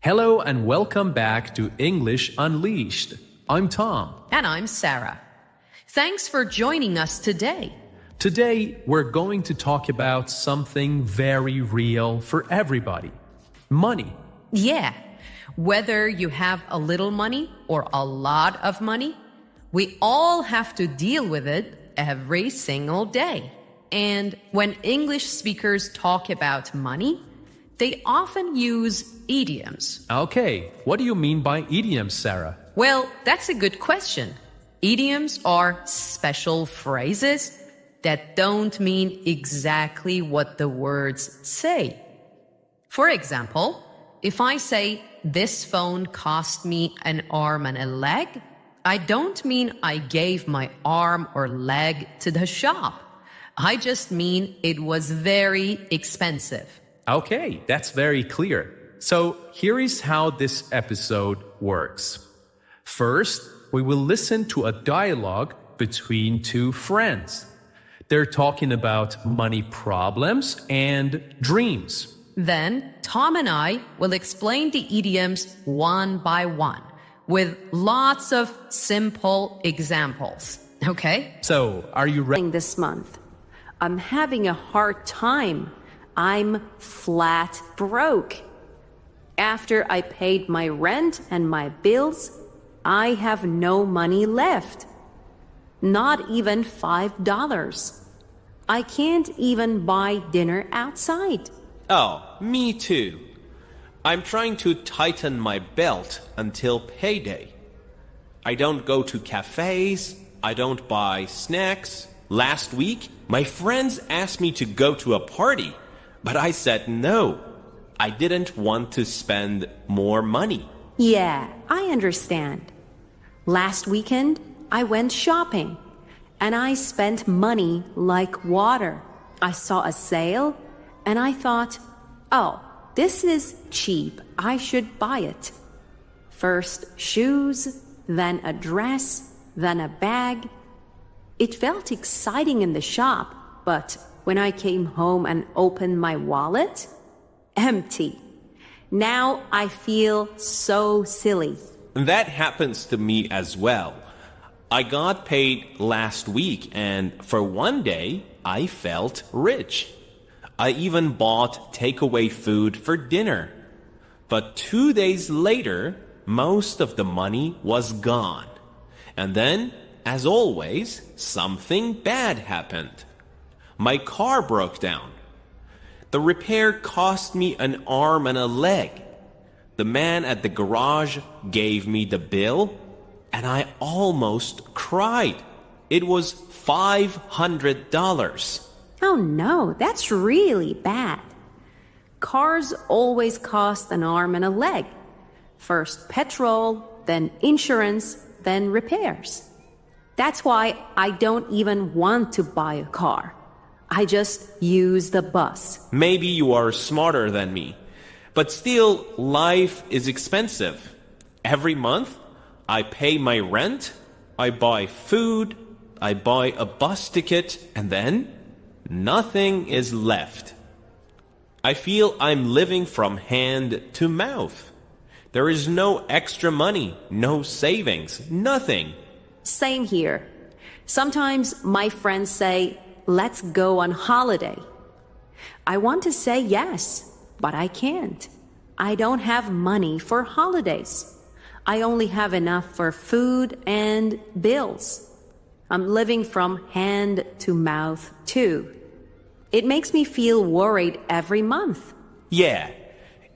Hello and welcome back to English Unleashed. I'm Tom. And I'm Sarah. Thanks for joining us today. Today, we're going to talk about something very real for everybody. Money. Yeah, whether you have a little money or a lot of money, we all have to deal with it every single day. And when English speakers talk about money, they often use idioms. Okay, what do you mean by idioms, Sarah? Well, that's a good question. Idioms are special phrases that don't mean exactly what the words say. For example, if I say, this phone cost me an arm and a leg, I don't mean I gave my arm or leg to the shop. I just mean it was very expensive. Okay, that's very clear. So here is how this episode works. First, we will listen to a dialogue between two friends. They're talking about money problems and dreams. Then Tom and I will explain the idioms one by one with lots of simple examples. Okay? So, are you ready? This month, I'm having a hard time. I'm flat broke. After I paid my rent and my bills, I have no money left. Not even $5. I can't even buy dinner outside. Oh, me too. I'm trying to tighten my belt until payday. I don't go to cafes. I don't buy snacks. Last week, my friends asked me to go to a party, but I said no. I didn't want to spend more money. Yeah, I understand. Last weekend, I went shopping, and I spent money like water. I saw a sale, and I thought, oh, this is cheap. I should buy it. First shoes, then a dress, then a bag. It felt exciting in the shop, but when I came home and opened my wallet, empty. Now I feel so silly. That happens to me as well. I got paid last week, and for one day, I felt rich. I even bought takeaway food for dinner. But 2 days later, most of the money was gone. And then, as always, something bad happened. My car broke down. The repair cost me an arm and a leg. The man at the garage gave me the bill, and I almost cried. It was $500. Oh no, that's really bad. Cars always cost an arm and a leg. First petrol, then insurance, then repairs. That's why I don't even want to buy a car. I just use the bus. Maybe you are smarter than me, but still, life is expensive. Every month, I pay my rent, I buy food, I buy a bus ticket, and then nothing is left. I feel I'm living from hand to mouth. There is no extra money, no savings, nothing. Same here. Sometimes my friends say, let's go on holiday. I want to say yes, but I can't. I don't have money for holidays. I only have enough for food and bills. I'm living from hand to mouth too. It makes me feel worried every month. Yeah,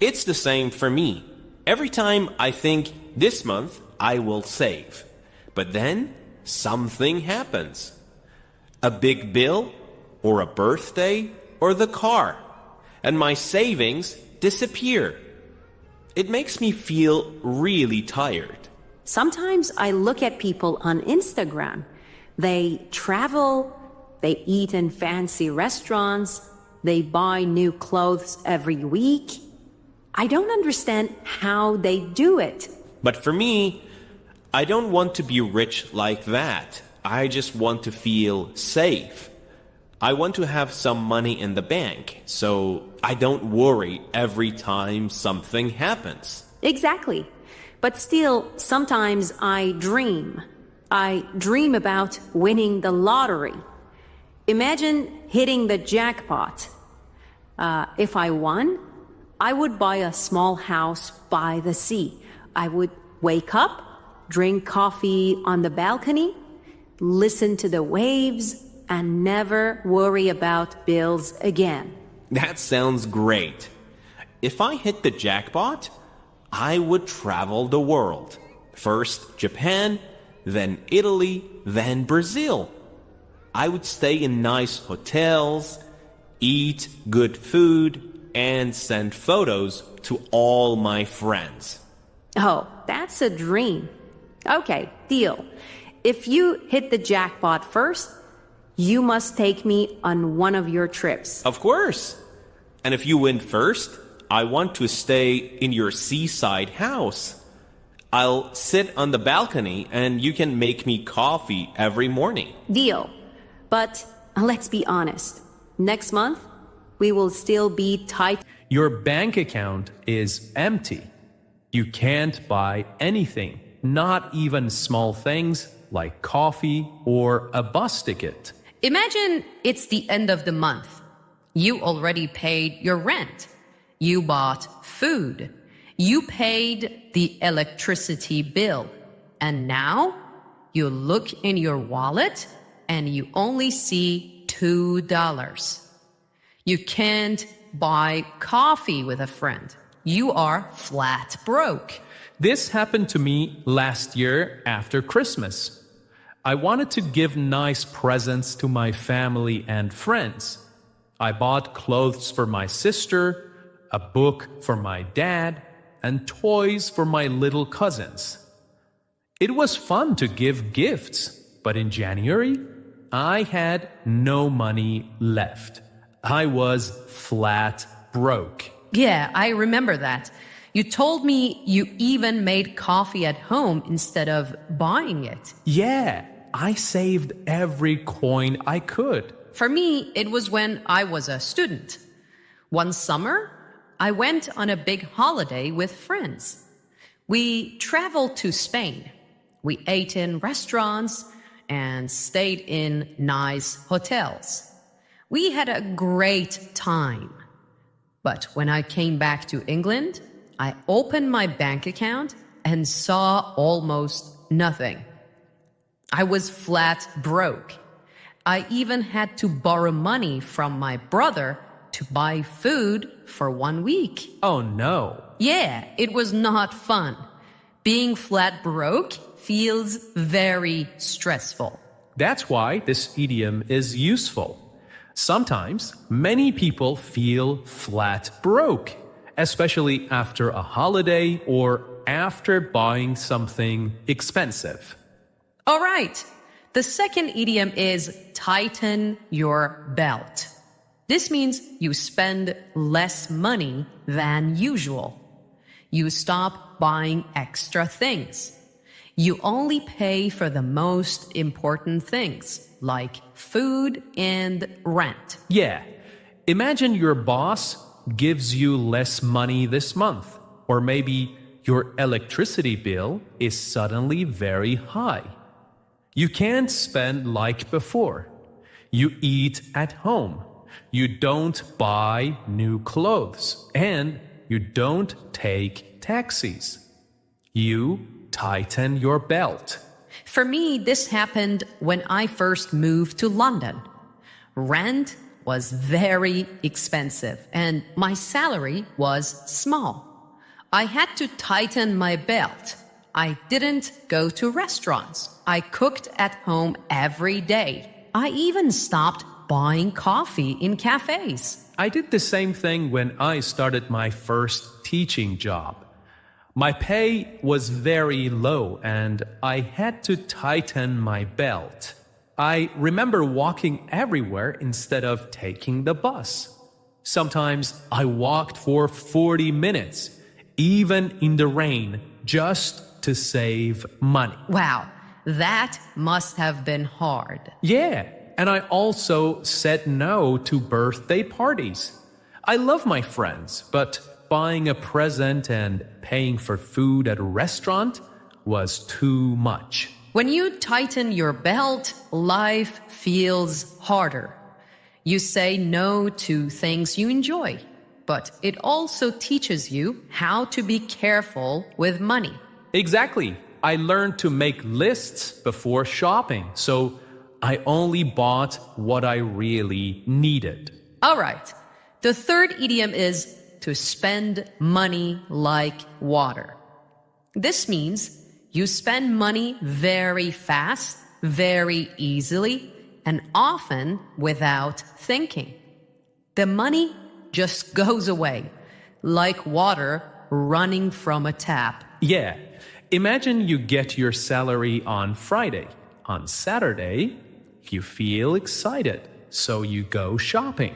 it's the same for me. Every time I think this month I will save. But then something happens. A big bill, or a birthday, or the car, and my savings disappear. It makes me feel really tired. Sometimes I look at people on Instagram. They travel, they eat in fancy restaurants, they buy new clothes every week. I don't understand how they do it. But for me, I don't want to be rich like that. I just want to feel safe. I want to have some money in the bank, so I don't worry every time something happens. Exactly. But still, sometimes I dream. I dream about winning the lottery. Imagine hitting the jackpot. If I won, I would buy a small house by the sea. I would wake up, drink coffee on the balcony, listen to the waves, and never worry about bills again. That sounds great. If I hit the jackpot, I would travel the world. First Japan, then Italy, then Brazil. I would stay in nice hotels, eat good food, and send photos to all my friends. Oh, that's a dream. Okay, deal. If you hit the jackpot first, you must take me on one of your trips. Of course. And if you win first, I want to stay in your seaside house. I'll sit on the balcony and you can make me coffee every morning. Deal. But let's be honest. Next month, we will still be tight. Your bank account is empty. You can't buy anything, not even small things like coffee or a bus ticket. Imagine it's the end of the month. You already paid your rent. You bought food. You paid the electricity bill. And now you look in your wallet and you only see $2. You can't buy coffee with a friend. You are flat broke. This happened to me last year after Christmas. I wanted to give nice presents to my family and friends. I bought clothes for my sister, a book for my dad, and toys for my little cousins. It was fun to give gifts, but in January, I had no money left. I was flat broke. Yeah, I remember that. You told me you even made coffee at home instead of buying it. Yeah, I saved every coin I could. For me, it was when I was a student. One summer, I went on a big holiday with friends. We traveled to Spain. We ate in restaurants and stayed in nice hotels. We had a great time. But when I came back to England, I opened my bank account and saw almost nothing. I was flat broke. I even had to borrow money from my brother to buy food for 1 week. Oh no. Yeah, it was not fun. Being flat broke feels very stressful. That's why this idiom is useful. Sometimes many people feel flat broke, especially after a holiday or after buying something expensive. All right. The second idiom is tighten your belt. This means you spend less money than usual. You stop buying extra things. You only pay for the most important things, like food and rent. Yeah. Imagine your boss gives you less money this month, or maybe your electricity bill is suddenly very high. You can't spend like before. You eat at home. You don't buy new clothes. And you don't take taxis. You tighten your belt. For me, this happened when I first moved to London. Rent was very expensive and my salary was small. I had to tighten my belt. I didn't go to restaurants. I cooked at home every day. I even stopped buying coffee in cafes. I did the same thing when I started my first teaching job. My pay was very low and I had to tighten my belt. I remember walking everywhere instead of taking the bus. Sometimes I walked for 40 minutes, even in the rain, just to save money. Wow, that must have been hard. Yeah, and I also said no to birthday parties. I love my friends, but buying a present and paying for food at a restaurant was too much. When you tighten your belt, life feels harder. You say no to things you enjoy, but it also teaches you how to be careful with money. Exactly. I learned to make lists before shopping, so I only bought what I really needed. All right. The third idiom is to spend money like water. This means you spend money very fast, very easily, and often without thinking. The money just goes away, like water running from a tap. Yeah. Imagine you get your salary on Friday. On Saturday, you feel excited, so you go shopping.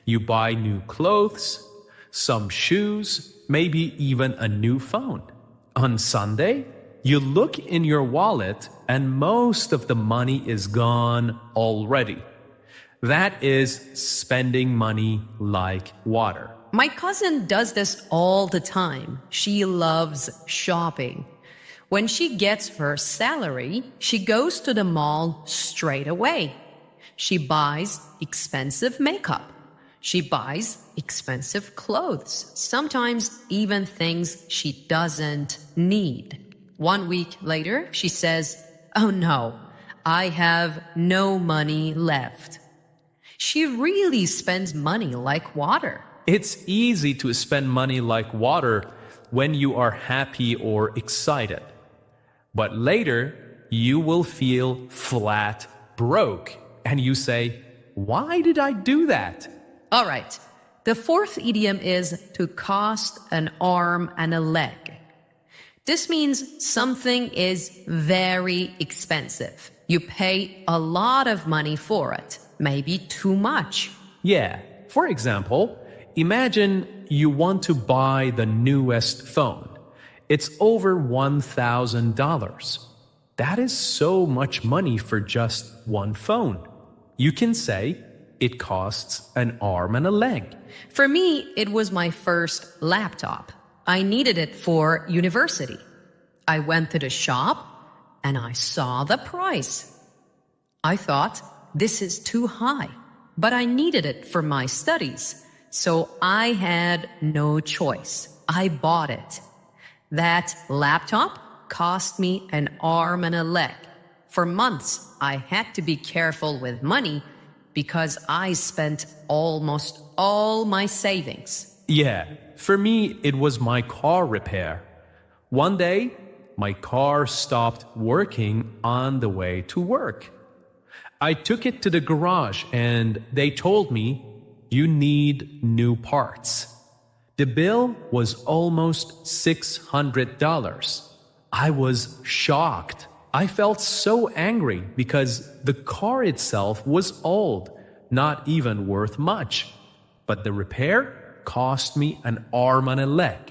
You buy new clothes, some shoes, maybe even a new phone. On Sunday, you look in your wallet and most of the money is gone already. That is spending money like water. My cousin does this all the time. She loves shopping. When she gets her salary, she goes to the mall straight away. She buys expensive makeup. She buys expensive clothes, sometimes even things she doesn't need. 1 week later, she says, "Oh no, I have no money left." She really spends money like water. It's easy to spend money like water when you are happy or excited. But later, you will feel flat broke. And you say, "Why did I do that?" All right. The fourth idiom is to cost an arm and a leg. This means something is very expensive. You pay a lot of money for it, maybe too much. Yeah. For example, imagine you want to buy the newest phone. It's over $1,000. That is so much money for just one phone. You can say it costs an arm and a leg. For me, it was my first laptop. I needed it for university. I went to the shop and I saw the price. I thought, this is too high, but I needed it for my studies. So I had no choice. I bought it. That laptop cost me an arm and a leg. For months, I had to be careful with money because I spent almost all my savings. Yeah, for me, it was my car repair. One day, my car stopped working on the way to work. I took it to the garage and they told me, "You need new parts." The bill was almost $600. I was shocked. I felt so angry because the car itself was old, not even worth much. But the repair cost me an arm and a leg.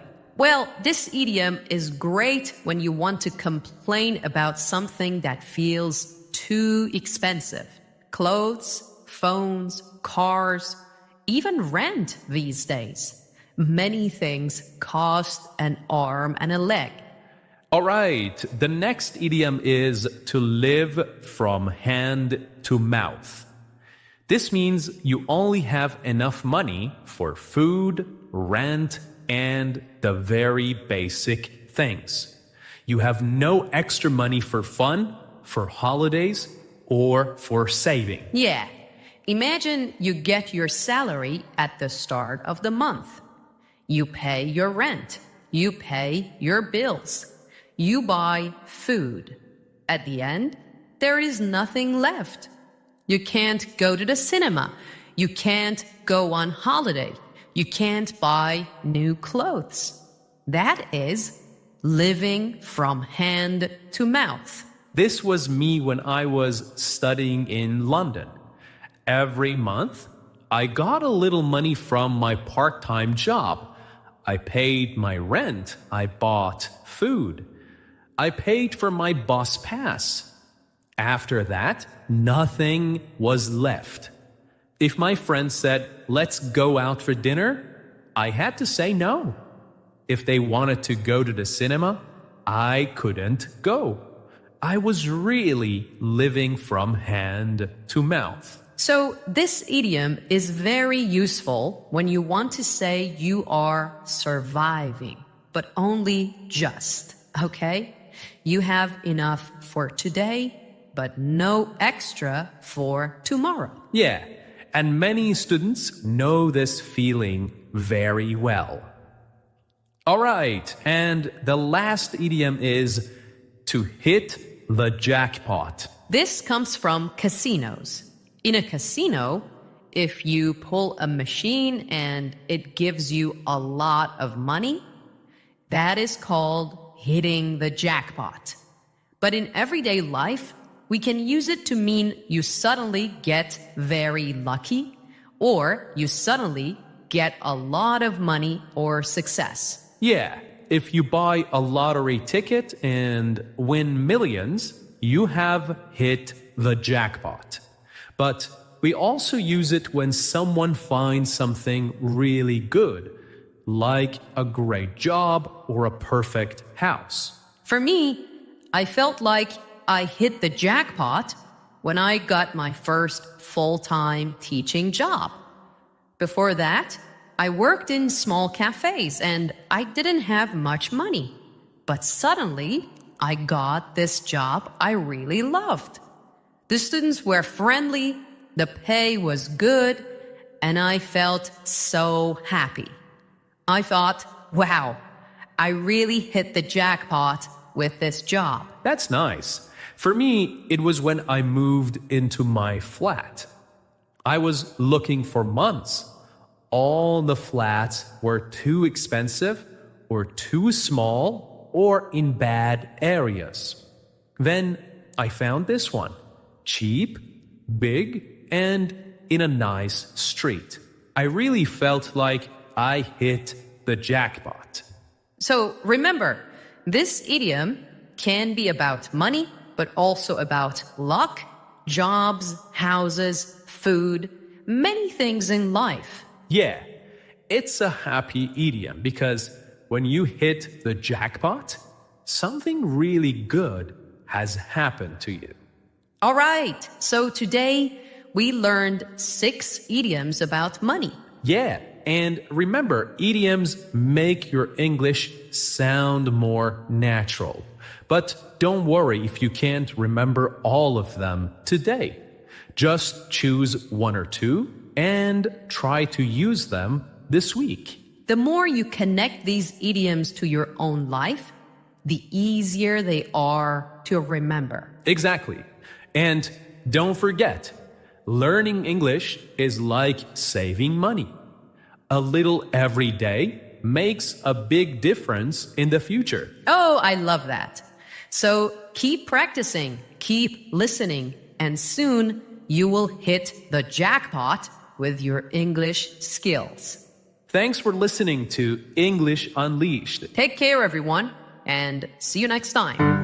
Well, this idiom is great when you want to complain about something that feels too expensive. Clothes, phones, cars, even rent these days. Many things cost an arm and a leg. All right, the next idiom is to live from hand to mouth. This means you only have enough money for food, rent, and the very basic things. You have no extra money for fun, for holidays, or for saving. Yeah. Imagine you get your salary at the start of the month. You pay your rent. You pay your bills. You buy food. At the end, there is nothing left. You can't go to the cinema. You can't go on holiday. You can't buy new clothes. That is living from hand to mouth. This was me when I was studying in London. Every month, I got a little money from my part-time job. I paid my rent. I bought food. I paid for my bus pass. After that, nothing was left. If my friend said, "Let's go out for dinner," I had to say no. If they wanted to go to the cinema, I couldn't go. I was really living from hand to mouth. So this idiom is very useful when you want to say you are surviving, but only just, okay? You have enough for today, but no extra for tomorrow. Yeah, and many students know this feeling very well. All right, and the last idiom is to hit the jackpot. This comes from casinos. In a casino, if you pull a machine and it gives you a lot of money, that is called hitting the jackpot. But in everyday life, we can use it to mean you suddenly get very lucky or you suddenly get a lot of money or success. Yeah, if you buy a lottery ticket and win millions, you have hit the jackpot. But we also use it when someone finds something really good, like a great job or a perfect house. For me, I felt like I hit the jackpot when I got my first full-time teaching job. Before that, I worked in small cafes and I didn't have much money. But suddenly, I got this job I really loved. The students were friendly, the pay was good, and I felt so happy. I thought, wow, I really hit the jackpot with this job. That's nice. For me, it was when I moved into my flat. I was looking for months. All the flats were too expensive or too small or in bad areas. Then I found this one. Cheap, big, and in a nice street. I really felt like I hit the jackpot. So remember, this idiom can be about money, but also about luck, jobs, houses, food, many things in life. Yeah, it's a happy idiom because when you hit the jackpot, something really good has happened to you. All right, so today we learned 6 idioms about money. Yeah, and remember, idioms make your English sound more natural. But don't worry if you can't remember all of them today. Just choose 1 or 2 and try to use them this week. The more you connect these idioms to your own life, the easier they are to remember. Exactly. And don't forget, learning English is like saving money. A little every day makes a big difference in the future. Oh, I love that. So keep practicing, keep listening, and soon you will hit the jackpot with your English skills. Thanks for listening to English Unleashed. Take care, everyone, and see you next time.